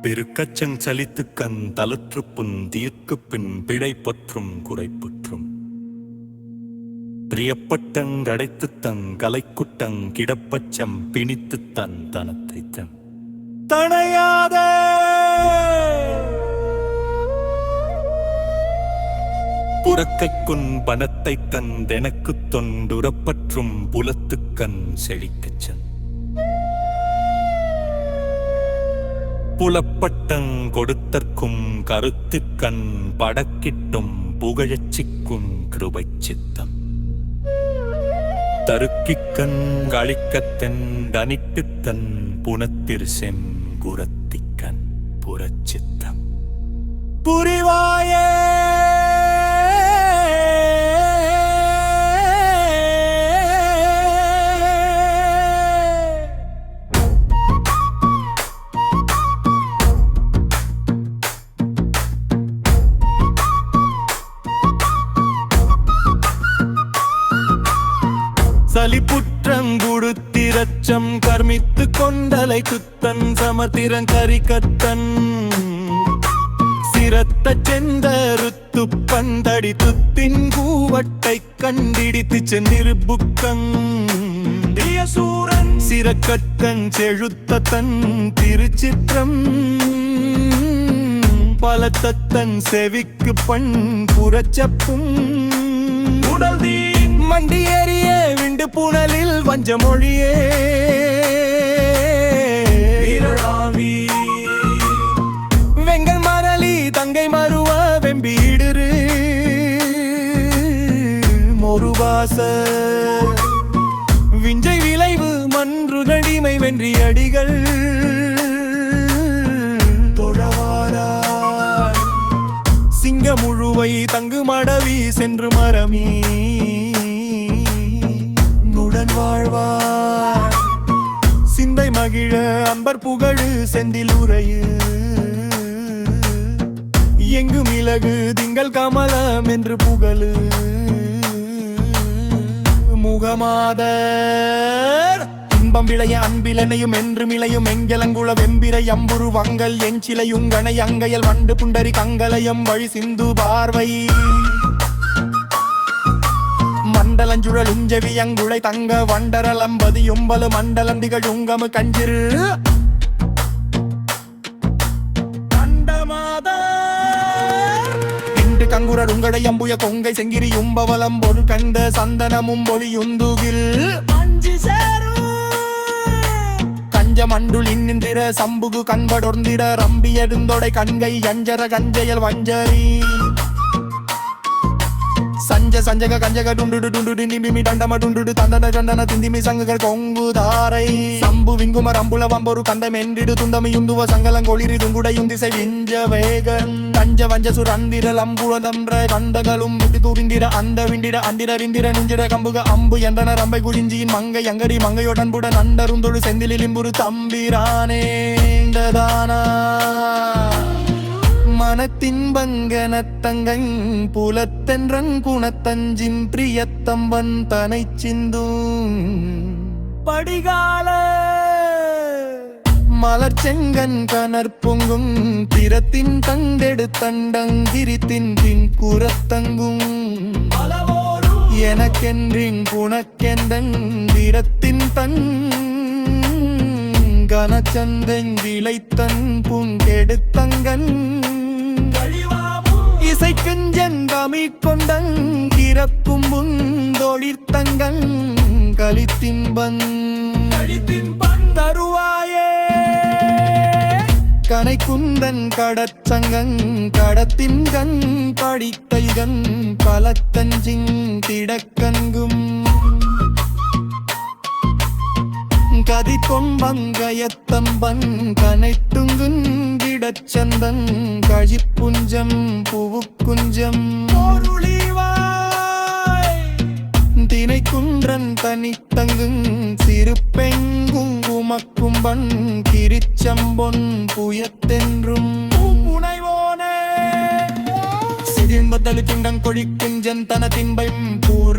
பெருக்கச்சங் சலித்துக்கண் தளற்றுப்புண் தீர்க்குப் பின் பிழை பற்றும் குறைப்புற்றும் பிரியப்பட்டங் அடைத்துத்தங் கலைக்குட்டங் கிடப்பச்சம் பிணித்துத்தன் தனத்தைத்தன் தனையாதே புறக்கைக்குன் பணத்தைத் தந்தெனக்குத் தொண்டுறப்பற்றும் புலத்துக்கண் செழிக்கச்சன் புலப்பட்டங் கொடுத்தற்கும் கருத்துக்கண் படக்கிட்டும் புகழச்சிக்குன் கிருபைச் சித்தம் தருக்கிக்கண் களிக்கத்தென் தனிட்டுத்தன் புனத்திற் செங்குரத்திக்கண் புறச்சித்தம் புரிவாயே சலிப்புற்றங்குடுத்திரச்சம் கர்மித்து கொண்டலை குத்தன் சமத்திரங் கரிக்கத்தன் சிரத்த செந்தருத்து பந்தடி துத்தின் கூவட்டை கண்டிடித்து சென்றிருப்புக்கங் சூரன் சிறக்கற்கண் செழுத்த தன் திருச்சிற்றம் பலத்தன் செவிக்கு பண் புறச்சப்பும் உடல் தீ மண்டி ஏறிய விண்டு புனலில் வஞ்சமொழியே வெங்கல் மரளி தங்கை மருவ வெம்பீடுரு மொருவாச விஞ்சை விளைவு மன்று நடிமை வென்றி அடிகள் தொழவாராய் சிங்க முழுவை தங்கு மடவி சென்று மரமீ வாழ்வார் சிந்தை மகிழ அம்பர் புகழு செந்தில் உரையு எங்கு மிளகு திங்கள் கமலம் என்று புகழு முகமாதர் இன்பம் விளைய அன்பிலனையும் என்று மிளையும் எங்கெலங்குள வெம்பிரை அம்புரு வங்கல் எஞ்சிலையும் கணை அங்கையல் வண்டு புண்டரி கங்கலயம் வழி சிந்து பார்வை மண்டலஞ்சுழல் உஞ்சவி அங்குளை தங்க வண்டரலம்பதி யும்பலு மண்டலம் திகழுங்கமு கஞ்சிரு இன்று கங்குரர் உங்கடை அம்புய கொங்கை செங்கிரி யும்பவலம் பொரு கண்ட சந்தனமும் பொலியுந்துகில் கஞ்ச மண்டுள் இன்னிந்திர சம்புகு கண்படொர்ந்திட ரம்பியடுந்தொடை கண்கை அஞ்சர கஞ்சையல் வஞ்சரி சஞ்ச சஞ்சக கஞ்சக டுண்டுடு டுண்டுடு நிமிமி தண்டம டுண்டுடு தண்டன கண்டன திந்திமி சங்குகள் கொங்கு தாரை சம்பு விங்கும ரம்புல வம்பொரு கண்டம் என்றிடு துண்டமி யுந்துவ சங்கலங்கொளிரி துங்குடையுந்திசை விஞ்ச வேகன் கஞ்ச வஞ்சசுர் அந்திரல் அம்புழதன்ற கண்டகளும் விட்டு துரிந்திர அந்த விண்டிட அந்திர விந்திர நுஞ்சிட கம்புக அம்பு என்றன ரம்பை குழிஞ்சியின் மங்கை அங்கடி மங்கையுடன்புட நண்டருந்தொழு செந்திலிம்புரு தம்பிரானே தானா மனத்தின் பங்கனத்தங்கங் புலத்தென்றன் குணத்தஞ்சின் பிரியத்தம்பன் தனை சிந்தும் படிகால மலர்ச்செங்கன் கனற்பொங்கும் திறத்தின் தண்டெடுத்தண்டங்கிரித்தின் பின் குரத்தங்கும் எனக்கென்றின் புனக்கெந்தன் திறத்தின் தன் கனச்சந்தன் விளைத்தன் புங்கெடுத்தங்கன் இசைக்குஞ்செங்கமி கொண்டங்கிரப்பும் புந்தொழிர்த்தங்கன் கலித்தின்பன் தருவாயே கனைக்குந்தன் கடச்சங்கங் கடத்தின்கண் படித்தைகன் பலத்தஞ்சிங் திடக்கங்கும் கதிர்கொம்பங்கயத்தம்பன் கனைத்துங்குன் கிடச்சந்தன் கழிப்புஞ்சம் புவுக்குஞ்சம் தினைக்குன்றன் தனித்தங்குங் சிறுபெங்குங்குமக்கும்பன் கிரிச்சம்பொன் புயத்தென்றும் புனைவோனே சிதிம்பத்தலு கிண்டங் கொழிக்குஞ்சன் தன தின்பைம் பூர